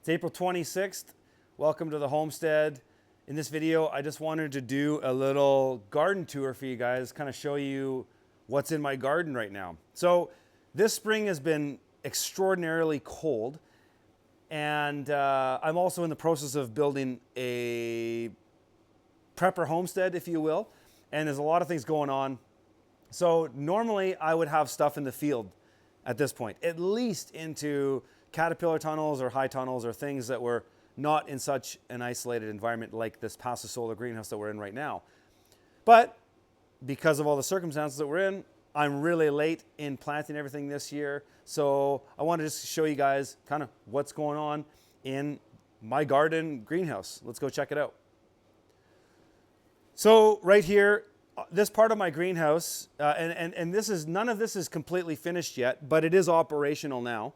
It's April 26th. Welcome to the Homestead. In this video, I just wanted to do a little garden tour for you guys, kind of show you what's in my garden right now. So this spring has been extraordinarily cold, and I'm also in the process of building a prepper homestead, if you will, and there's a lot of things going on. So normally I would have stuff in the field at this point, at least into caterpillar tunnels or high tunnels or things that were not in such an isolated environment like this passive solar greenhouse that we're in right now. But because of all the circumstances that we're in, I'm really late in planting everything this year. So I want to just show you guys kind of what's going on in my garden greenhouse. Let's go check it out. So right here, this part of my greenhouse, and this is, none of this is completely finished yet, but it is operational now.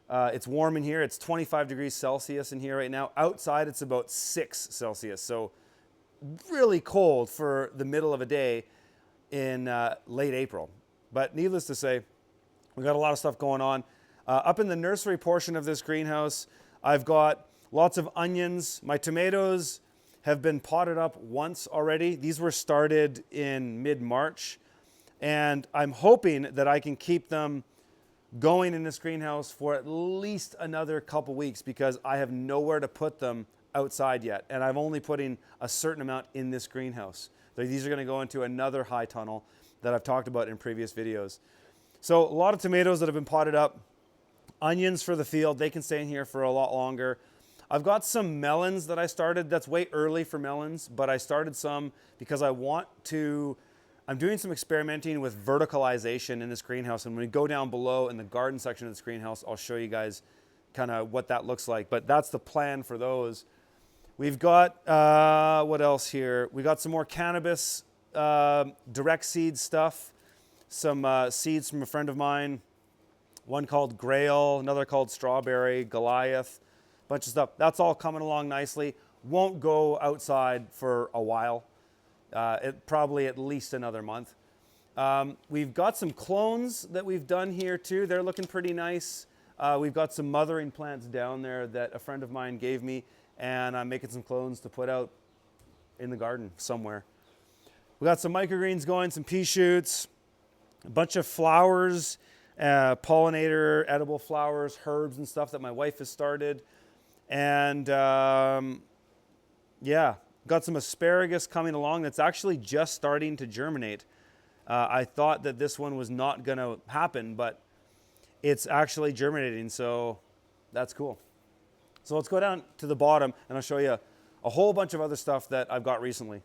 It's warm in here. It's 25 degrees Celsius in here right now. Outside, it's about 6 Celsius. So really cold for the middle of a day in late April. But needless to say, we got a lot of stuff going on. Up in the nursery portion of this greenhouse, I've got lots of onions. My tomatoes have been potted up once already. These were started in mid-March, and I'm hoping that I can keep them going in this greenhouse for at least another couple weeks because I have nowhere to put them outside yet, and I'm only putting a certain amount in this greenhouse. These are going to go into another high tunnel that I've talked about in previous videos. So a lot of tomatoes that have been potted up, onions for the field, they can stay in here for a lot longer. I've got some melons that I started. That's way early for melons, but I started some because I'm doing some experimenting with verticalization in this greenhouse. And when we go down below in the garden section of this greenhouse, I'll show you guys kind of what that looks like. But that's the plan for those. We've got, what else here? We got some more cannabis direct seed stuff. Some seeds from a friend of mine. One called Grail, another called Strawberry, Goliath. Bunch of stuff. That's all coming along nicely. Won't go outside for a while. Probably at least another month. We've got some clones that we've done here too. They're looking pretty nice. We've got some mothering plants down there that a friend of mine gave me, and I'm making some clones to put out in the garden somewhere. We got some microgreens going, some pea shoots, a bunch of flowers, pollinator, edible flowers, herbs and stuff that my wife has started. And yeah, got some asparagus coming along that's actually just starting to germinate. I thought that this one was not going to happen, but it's actually germinating, so that's cool. So let's go down to the bottom and I'll show you a whole bunch of other stuff that I've got recently.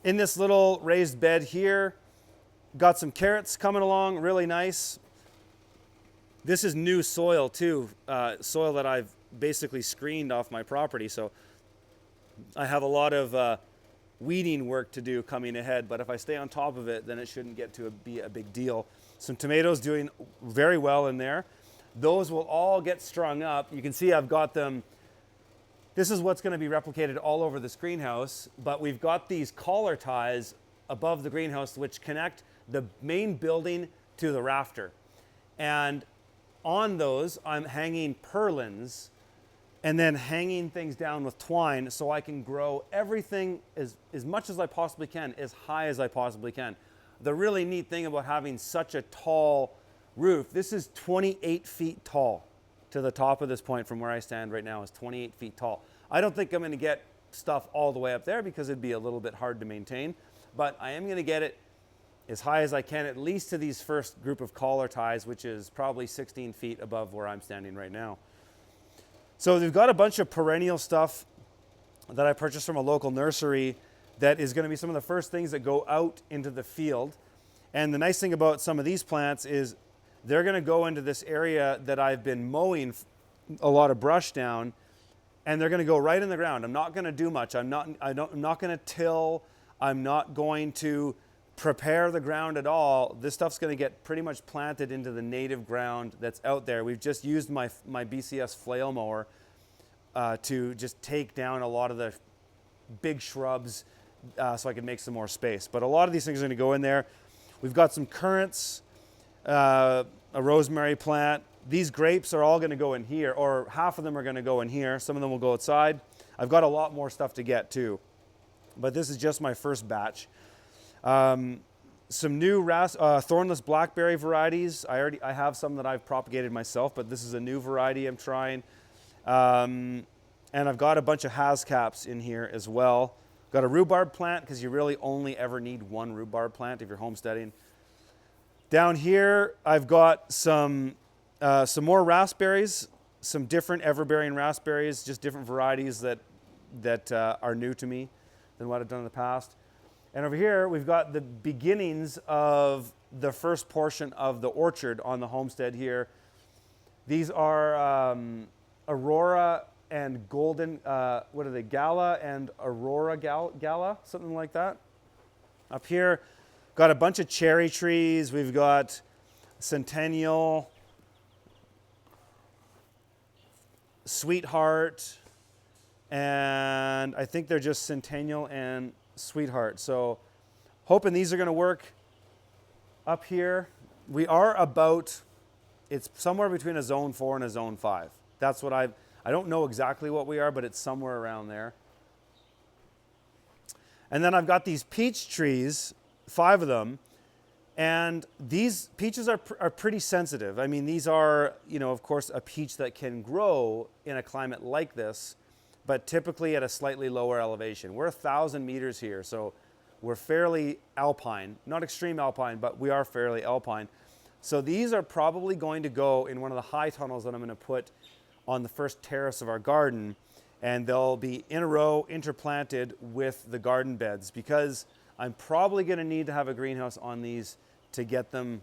In this little raised bed here, got some carrots coming along, really nice. This is new soil too, soil that I've basically screened off my property. So I have a lot of weeding work to do coming ahead, but if I stay on top of it, then it shouldn't get to be a big deal. Some tomatoes doing very well in there. Those will all get strung up. You can see I've got them. This is what's going to be replicated all over this greenhouse, but we've got these collar ties above the greenhouse which connect the main building to the rafter. And on those, I'm hanging purlins and then hanging things down with twine so I can grow everything as much as I possibly can, as high as I possibly can. The really neat thing about having such a tall roof, this is 28 feet tall. To the top of this point from where I stand right now is 28 feet tall. I don't think I'm going to get stuff all the way up there because it'd be a little bit hard to maintain, but I am going to get it as high as I can, at least to these first group of collar ties, which is probably 16 feet above where I'm standing right now. So we've got a bunch of perennial stuff that I purchased from a local nursery that is going to be some of the first things that go out into the field. And the nice thing about some of these plants is they're going to go into this area that I've been mowing a lot of brush down, and they're going to go right in the ground. I'm not going to do much. I'm not going to till. I'm not going to prepare the ground at all. This stuff's going to get pretty much planted into the native ground that's out there. We've just used my BCS flail mower to just take down a lot of the big shrubs so I can make some more space. But a lot of these things are going to go in there. We've got some currants, a rosemary plant. These grapes are all going to go in here, or half of them are going to go in here. Some of them will go outside. I've got a lot more stuff to get too, but this is just my first batch. Some new thornless blackberry varieties. I have some that I've propagated myself, but this is a new variety I'm trying. And I've got a bunch of Hascaps in here as well. Got a rhubarb plant, because you really only ever need one rhubarb plant if you're homesteading. Down here, I've got some more raspberries, some different everbearing raspberries, just different varieties that are new to me than what I've done in the past. And over here, we've got the beginnings of the first portion of the orchard on the homestead here. These are Aurora and Golden, what are they, Gala and Aurora Gala, something like that. Up here, got a bunch of cherry trees. We've got Centennial, Sweetheart, and I think they're just Centennial and Sweetheart. So hoping these are going to work. Up here, we are about, it's somewhere between a zone 4 and a zone 5. That's what I don't know exactly what we are, but it's somewhere around there. And then I've got these peach trees, 5 of them, and these peaches are pretty sensitive. I mean, these are, you know, of course, a peach that can grow in a climate like this, but typically at a slightly lower elevation. We're 1,000 meters here, so we're fairly alpine. Not extreme alpine, but we are fairly alpine. So these are probably going to go in one of the high tunnels that I'm going to put on the first terrace of our garden, and they'll be in a row, interplanted with the garden beds, because I'm probably going to need to have a greenhouse on these to get them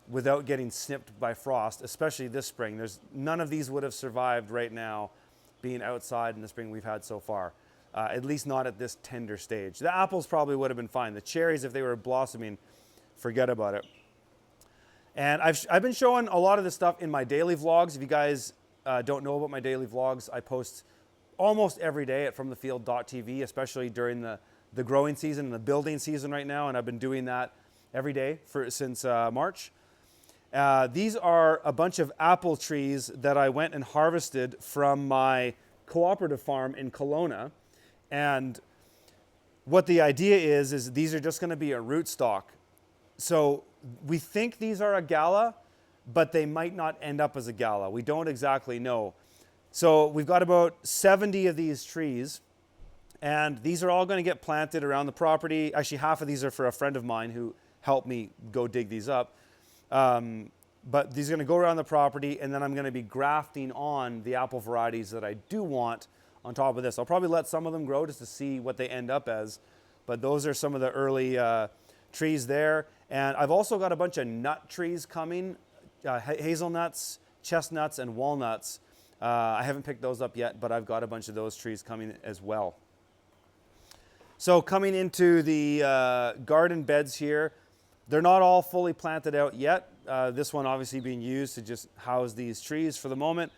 without getting snipped by frost, especially this spring. None of these would have survived right now being outside in the spring we've had so far, at least not at this tender stage. The apples probably would have been fine. The cherries, if they were blossoming, forget about it. And I've been showing a lot of this stuff in my daily vlogs. If you guys don't know about my daily vlogs, I post almost every day at fromthefield.tv, especially during the growing season and the building season right now, and I've been doing that every day since March. These are a bunch of apple trees that I went and harvested from my cooperative farm in Kelowna. And what the idea is these are just going to be a rootstock. So we think these are a Gala, but they might not end up as a Gala. We don't exactly know. So we've got about 70 of these trees, and these are all going to get planted around the property. Actually, half of these are for a friend of mine who helped me go dig these up. But these are going to go around the property, and then I'm going to be grafting on the apple varieties that I do want on top of this. I'll probably let some of them grow just to see what they end up as, but those are some of the early trees there. And I've also got a bunch of nut trees coming, hazelnuts, chestnuts, and walnuts. I haven't picked those up yet, but I've got a bunch of those trees coming as well. So coming into the garden beds here, they're not all fully planted out yet. This one obviously being used to just house these trees for the moment.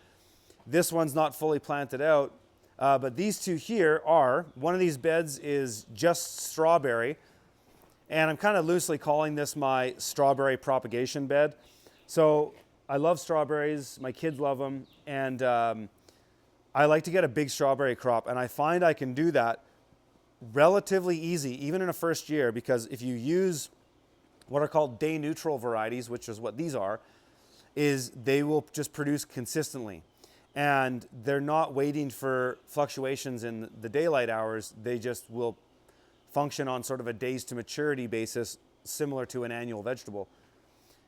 This one's not fully planted out, but these two here are. One of these beds is just strawberry, and I'm kind of loosely calling this my strawberry propagation bed. So I love strawberries, my kids love them, and I like to get a big strawberry crop, and I find I can do that relatively easy, even in a first year, because if you use what are called day neutral varieties, which is what these are, is they will just produce consistently. And they're not waiting for fluctuations in the daylight hours. They just will function on sort of a days to maturity basis, similar to an annual vegetable.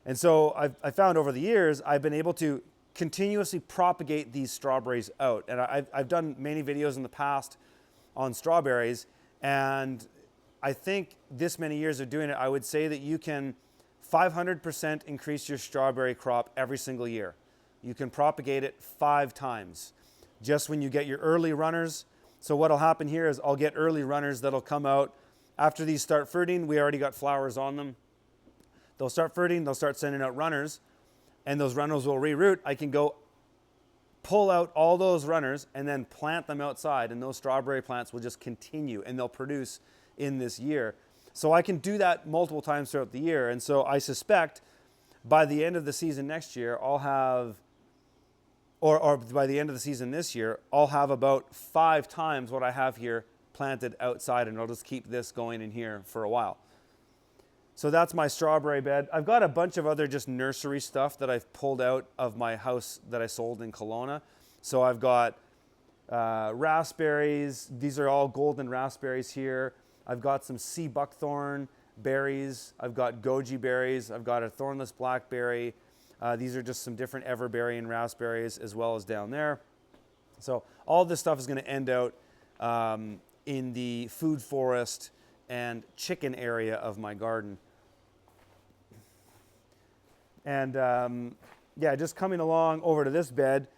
And so I found over the years, I've been able to continuously propagate these strawberries out. And I've done many videos in the past on strawberries, and I think this many years of doing it, I would say that you can 500% increase your strawberry crop every single year. You can propagate it 5 times just when you get your early runners. So what'll happen here is I'll get early runners that'll come out after these start fruiting. We already got flowers on them. They'll start fruiting, they'll start sending out runners, and those runners will reroot. I can go pull out all those runners and then plant them outside, and those strawberry plants will just continue, and they'll produce in this year. So I can do that multiple times throughout the year. And so I suspect by the end of the season next year, I'll have, or by the end of the season this year, I'll have about 5 times what I have here planted outside, and I'll just keep this going in here for a while. So that's my strawberry bed. I've got a bunch of other just nursery stuff that I've pulled out of my house that I sold in Kelowna. So I've got raspberries. These are all golden raspberries here. I've got some sea buckthorn berries. I've got goji berries. I've got a thornless blackberry. These are just some different everberry and raspberries as well as down there. So all this stuff is going to end out in the food forest and chicken area of my garden. And yeah, just coming along over to this bed.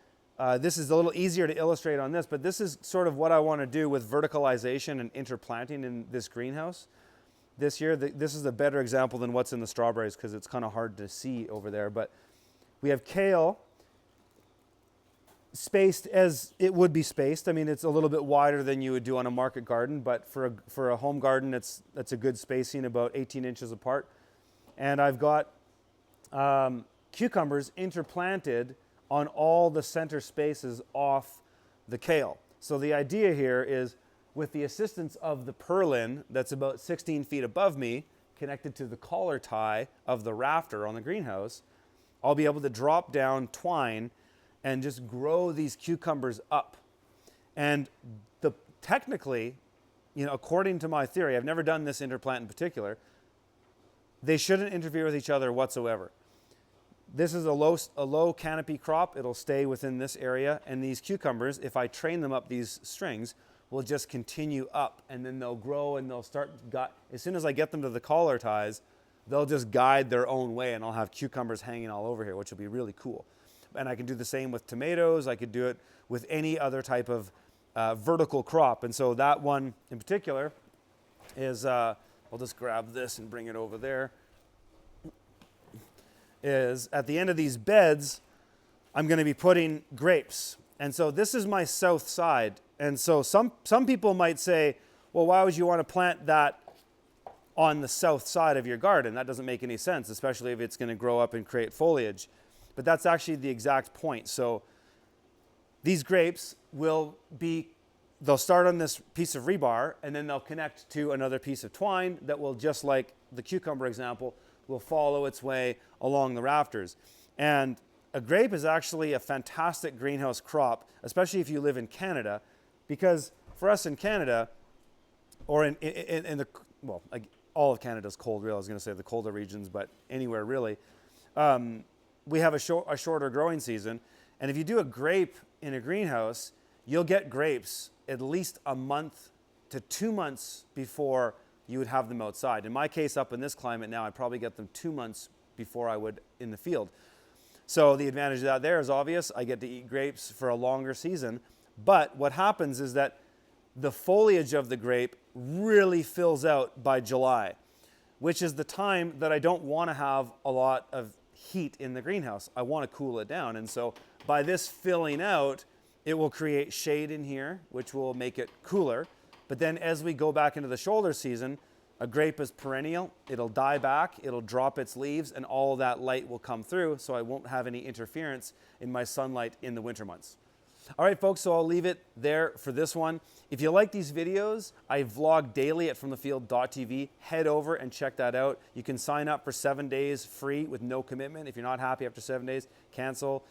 This is a little easier to illustrate on this, but this is sort of what I want to do with verticalization and interplanting in this greenhouse this year. This is a better example than what's in the strawberries because it's kind of hard to see over there. But we have kale spaced as it would be spaced. I mean, it's a little bit wider than you would do on a market garden, but for a home garden, that's a good spacing, about 18 inches apart. And I've got cucumbers interplanted on all the center spaces off the kale. So the idea here is, with the assistance of the purlin that's about 16 feet above me, connected to the collar tie of the rafter on the greenhouse, I'll be able to drop down twine and just grow these cucumbers up. And technically, you know, according to my theory, I've never done this interplant in particular, they shouldn't interfere with each other whatsoever. This is a low canopy crop. It'll stay within this area. And these cucumbers, if I train them up these strings, will just continue up, and then they'll grow and they'll start, as soon as I get them to the collar ties, they'll just guide their own way, and I'll have cucumbers hanging all over here, which will be really cool. And I can do the same with tomatoes. I could do it with any other type of vertical crop. And so that one in particular is, I'll just grab this and bring it over there, is at the end of these beds, I'm going to be putting grapes. And so this is my south side. And so some people might say, well, why would you want to plant that on the south side of your garden? That doesn't make any sense, especially if it's going to grow up and create foliage. But that's actually the exact point. So these grapes they'll start on this piece of rebar, and then they'll connect to another piece of twine that will, just like the cucumber example, will follow its way along the rafters. And a grape is actually a fantastic greenhouse crop, especially if you live in Canada, because for us in Canada, or in the, well, like all of Canada's cold, really, I was going to say the colder regions, but anywhere really, we have a shorter growing season. And if you do a grape in a greenhouse, you'll get grapes at least a month to 2 months before you would have them outside. In my case, up in this climate now, I probably get them 2 months before I would in the field. So the advantage of that there is obvious. I get to eat grapes for a longer season. But what happens is that the foliage of the grape really fills out by July, which is the time that I don't want to have a lot of heat in the greenhouse. I want to cool it down. And so by this filling out, it will create shade in here, which will make it cooler. But then as we go back into the shoulder season, a grape is perennial. It'll die back, it'll drop its leaves, and all that light will come through, so I won't have any interference in my sunlight in the winter months. All right, folks, so I'll leave it there for this one. If you like these videos, I vlog daily at FromTheField.tv. Head over and check that out. You can sign up for 7 days free with no commitment. If you're not happy after 7 days, cancel.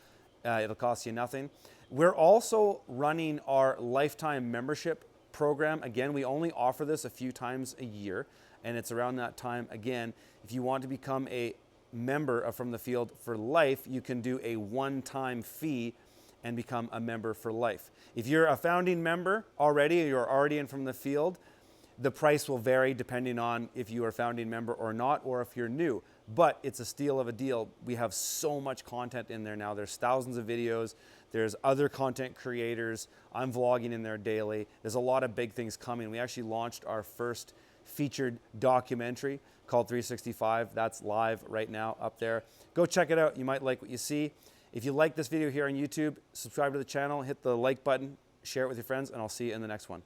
It'll cost you nothing. We're also running our lifetime membership program. Again, we only offer this a few times a year, and it's around that time again. If you want to become a member of From the Field for life, you can do a one-time fee and become a member for life. If you're a founding member already, or you're already in From the Field, the price will vary depending on if you are a founding member or not, or if you're new. But it's a steal of a deal. We have so much content in there now. There's thousands of videos. There's other content creators. I'm vlogging in there daily. There's a lot of big things coming. We actually launched our first featured documentary called 365. That's live right now up there. Go check it out. You might like what you see. If you like this video here on YouTube, subscribe to the channel, hit the like button, share it with your friends, and I'll see you in the next one.